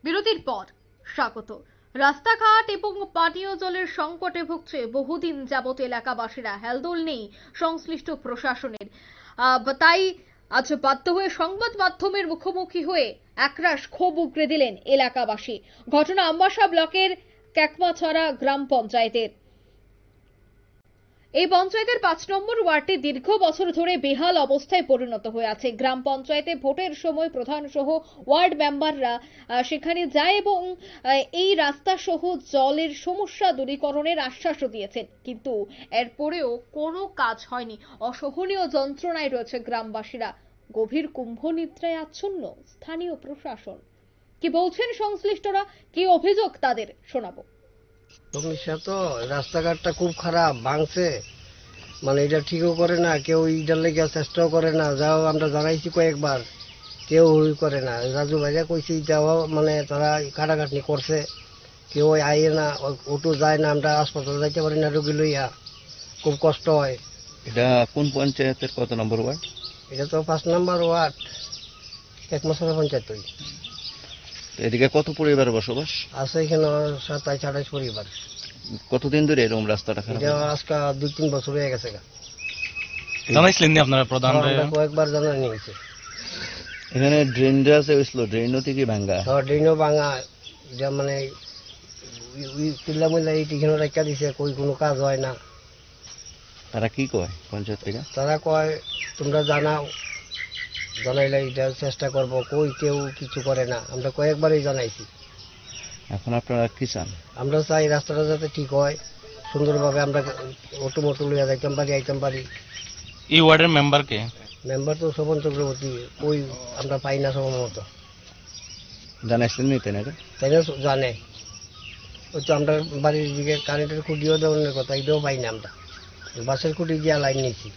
বিরতির পর স্বাগত। রাস্তাঘাট এবং পানীয় জলের সংকটে ভুগছে বহুদিন যাবত এলাকাবাসীরা। হেলদোল নেই সংশ্লিষ্ট প্রশাসনের। তাই আজ বাধ্য হয়ে সংবাদ মাধ্যমের মুখোমুখি হয়ে একরাশ ক্ষোভ উগরে দিলেন এলাকাবাসী। ঘটনা আমবাসা ব্লকের ক্যাকমাছড়া গ্রাম পঞ্চায়েতের। এই পঞ্চায়েতের ৫ নম্বর ওয়ার্ডটি দীর্ঘ বছর ধরে বেহাল অবস্থায় পরিণত হয়ে আছে। গ্রাম পঞ্চায়েতে ভোটের সময় প্রধান সহ ওয়ার্ড মেম্বাররা সেখানে যায় এবং এই রাস্তা সহ জলের সমস্যা দূরীকরণের আশ্বাসও দিয়েছেন, কিন্তু এরপরেও কোনো কাজ হয়নি। অসহনীয় যন্ত্রণায় রয়েছে গ্রামবাসীরা। গভীর কুম্ভ নিদ্রায় আচ্ছন্ন স্থানীয় প্রশাসন। কি বলছেন সংশ্লিষ্টরা, কি অভিযোগ তাদের, শোনাবো। সমস্যা তো রাস্তাঘাটটা খুব খারাপ, ভাঙছে, মানে এটা ঠিকও করে না কেউ, ইটার লেগে চেষ্টাও করে না। যাও আমরা জানাইছি কয়েকবার, কেউ করে না। রাজু ভাইয়া কইছি যাও, মানে তারা কাটাকাটি করছে, কেউ আইয়ে না, ওটু যায় না, আমরা হাসপাতাল যাইতে পারি না রোগী লইয়া, খুব কষ্ট হয়। এটা কোন পঞ্চায়েতের কত নম্বর ওয়ার্ড? এটা তো ৫ নম্বর ওয়ার্ড, ক্যাকমাছড়া পঞ্চায়েত। এদিকে কত পরিবার বসবাস আছে এখানে ২৭-২৮ পরিবার। কতদিন ধরে এরকম রাস্তাটা খারাপ? এটা আজকে ২-৩ বছর হয়ে গেছে। জানাইছিলেন আপনারা প্রধান? আমরা কয়েকবার জানানি হয়েছে। এখানে ড্রেনটা আছে, ড্রেনও থেকে ভাঙ্গা, ড্রেনও ভাঙা, যা মানে পিল্লা মিল্লা এইখানে রেখা দিছে, কই কোনো কাজ হয় না। তারা কি কয় পঞ্চায়েত থেকে? তারা কয় তোমরা জানাও, জানাইলে এটা চেষ্টা করবো, কই কেউ কিছু করে না। আমরা কয়েকবারই জানাইছি। এখন আপনারা কি চান? আমরা চাই রাস্তাটা যাতে ঠিক হয়, সুন্দরভাবে আমরা অটো মটো লইয়া যাইতাম পারি, আইতাম পারি। এই ওয়ার্ডের মেম্বার কে? মেম্বার তো শোভন চক্রবর্তী, ওই আমরা পাই না সময় মতো। জানাইছিলেন নি তাই না? তাই না, জানে। ওই তো আমরা বাড়ির দিকে কারেন্টের খুঁটিও দেওয়ার কথা, এটাও পাই না। আমরা বাসের খুঁটি দিয়ে লাইন নিয়েছি।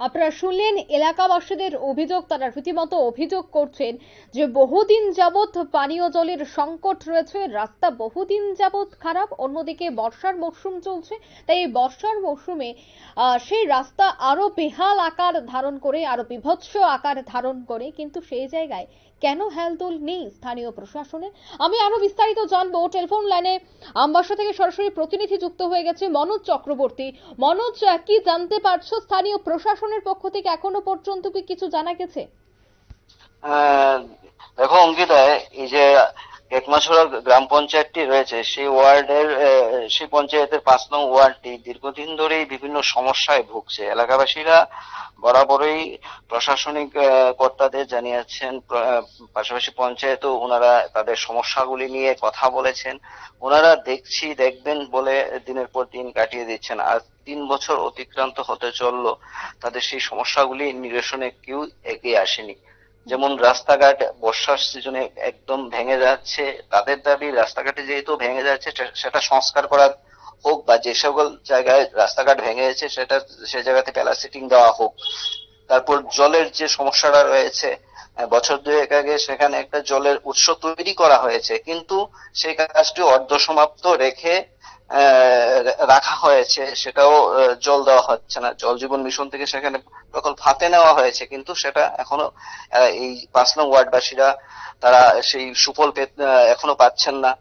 আপনারা শুনলেন এলাকাবাসীদের অভিযোগ। তারা রীতিমতো অভিযোগ করছেন যে বহুদিন যাবৎ পানীয় জলের সংকট রয়েছে, রাস্তা বহুদিন যাবৎ খারাপ। অন্যদিকে বর্ষার মরশুম চলছে, তাই এই বর্ষার মরশুমে সেই রাস্তা আরো বেহাল আকার ধারণ করে, আরো বিভৎস আকার ধারণ করে, কিন্তু সেই জায়গায় কেন হেলদোল নেই স্থানীয় প্রশাসনের? আমি আরো বিস্তারিত জানবো। টেলিফোন লাইনে আমবাসা থেকে সরাসরি প্রতিনিধি যুক্ত হয়ে গেছে মনোজ চক্রবর্তী। মনোজ, কি জানতে পারছো স্থানীয় প্রশাসনের পক্ষ থেকে? এখনো পর্যন্ত কি কিছু জানা গেছে? দেখো অঙ্কিতা, এই যে কেকমাছড়া গ্রাম পঞ্চায়েতটি রয়েছে, সেই ওয়ার্ডের সেই পঞ্চায়েতের ৫ নং ওয়ার্ডটি দীর্ঘদিন ধরেই বিভিন্ন সমস্যায় ভুগছে। এলাকাবাসীরা বরাবরই প্রশাসনিক কর্তাদের জানিয়েছেন, পাশাপাশি পঞ্চায়েতও ওনারা তাদের সমস্যাগুলি নিয়ে কথা বলেছেন। ওনারা দেখবেন বলে দিনের পর দিন কাটিয়ে দিচ্ছেন। আর ৩ বছর অতিক্রান্ত হতে চললো, তাদের সেই সমস্যাগুলি নিরসনে কেউ এগিয়ে আসেনি। যেমন রাস্তাঘাট বর্ষার সিজনে একদম ভেঙে যাচ্ছে। তাদের দাবি রাস্তাঘাটে যেহেতু ভেঙে যাচ্ছে সেটা সংস্কার করা হোক, বা যে সকল জায়গায় রাস্তাঘাট ভেঙে গেছে সে জায়গাতে প্যালাসিটিং দেওয়া হোক। তারপর জলের যে সমস্যাটা রয়েছে, বছর ২-১ আগে সেখানে একটা জলের উৎস তৈরি করা হয়েছে, কিন্তু সেই কাজটি অর্ধসমাপ্ত রেখে রাখা হয়েছে, সেটাও জল দেওয়া হচ্ছে না। জল জীবন মিশন থেকে সেখানে প্রকল্প হাতে নেওয়া হয়েছে, কিন্তু সেটা এখনো এই ৫ নং ওয়ার্ডবাসীরা তারা সেই সুফল এখনো পাচ্ছেন না।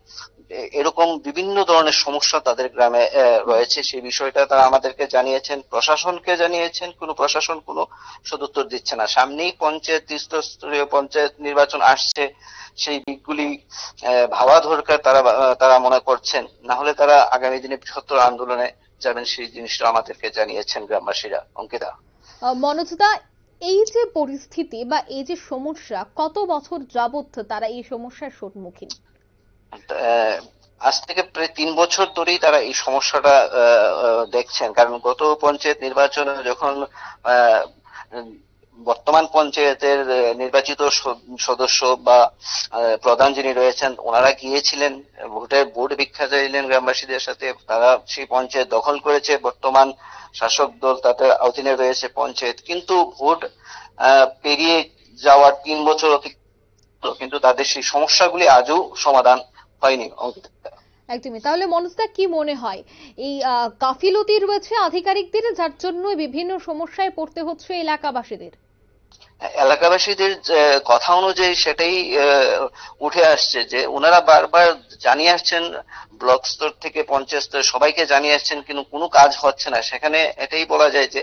এরকম বিভিন্ন ধরনের সমস্যা তাদের গ্রামে রয়েছে। সেই বিষয়টা তারা আমাদেরকে জানিয়েছেন, প্রশাসনকে জানিয়েছেন, কোনো প্রশাসন কোনো সদুত্তর দিচ্ছে না। সামনেই স্তরীয় পঞ্চায়েত নির্বাচন আসছে, সেই দিকগুলি ভাবা দরকার তারা মনে করছেন। না হলে তারা আগামী দিনে বৃহত্তর আন্দোলনে যাবেন, সেই জিনিসটা আমাদেরকে জানিয়েছেন গ্রামবাসীরা। অঙ্কিতা। মনোজদা, এই যে পরিস্থিতি বা এই যে সমস্যা, কত বছর যাবৎ তারা এই সমস্যার সম্মুখীন? আজ থেকে প্রায় ৩ বছর ধরেই তারা এই সমস্যাটা দেখছেন। কারণ গত পঞ্চায়েত নির্বাচনে যখন বর্তমান পঞ্চায়েতের নির্বাচিত সদস্য বা প্রধান যিনি রয়েছেন ওনারা গিয়েছিলেন, ভোট ভিক্ষা চাইলেন গ্রামবাসীদের সাথে, তারা সেই পঞ্চায়েত দখল করেছে। বর্তমান শাসক দল তাদের অধীনে রয়েছে পঞ্চায়েত, কিন্তু ভোট পেরিয়ে যাওয়ার ৩ বছর কিন্তু তাদের সেই সমস্যাগুলি আজও সমাধান হয়নি। একদমই। তাহলে মনোজদা, কি মনে হয় এই গাফিলতি রয়েছে আধিকারিকদের, যার জন্য বিভিন্ন সমস্যায় পড়তে হচ্ছে এলাকাবাসীদের? এলাকাবাসীদের কথা অনুযায়ী সেটাই উঠে আসছে যে ওনারা বারবার জানিয়ে আসছেন, ব্লক স্তর থেকে পঞ্চায়েত স্তর সবাইকে জানিয়ে আসছেন, কিন্তু কোনো কাজ হচ্ছে না। সেখানে এটাই বলা যায় যে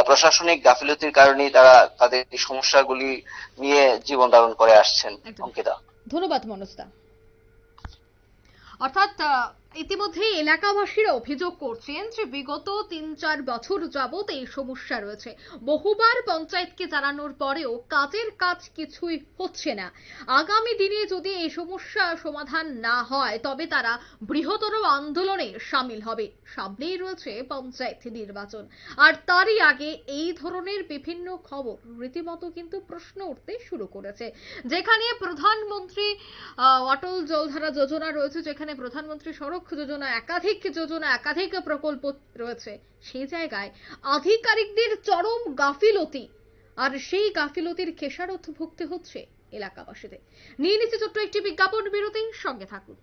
প্রশাসনিক গাফিলতির কারণেই তারা তাদের এই সমস্যাগুলি নিয়ে জীবন ধারণ করে আসছেন। একদম। অঙ্কিতা, ধন্যবাদ মনোজদা। অর্থাৎ ইতিমধ্যে এলাকাবাসীরা অভিযোগ করছেন যে বিগত ৩-৪ বছর যাবত এই সমস্যা রয়েছে। বহুবার পঞ্চায়েতকে জানানোর পরেও কাজের কাজ কিছুই হচ্ছে না। আগামী দিনে যদি এই সমস্যা সমাধান না হয় তবে তারা বৃহত্তর আন্দোলনে সামিল হবে। সামনেই রয়েছে পঞ্চায়েত নির্বাচন, আর তারই আগে এই ধরনের বিভিন্ন খবর রীতিমতো কিন্তু প্রশ্ন উঠতে শুরু করেছে। যেখানে প্রধানমন্ত্রী অটল জলধারা যোজনা রয়েছে, যেখানে প্রধানমন্ত্রী সড়ক যোজনা, একাধিক প্রকল্প রয়েছে, সেই জায়গায় আধিকারিকদের চরম গাফিলতি, আর সেই গাফিলতির খেসারত ভুগতে হচ্ছে এলাকাবাসীদের। নিয়ে নিচ্ছে ছোট্ট একটি বিজ্ঞাপন বিরতি, সঙ্গে থাকুন।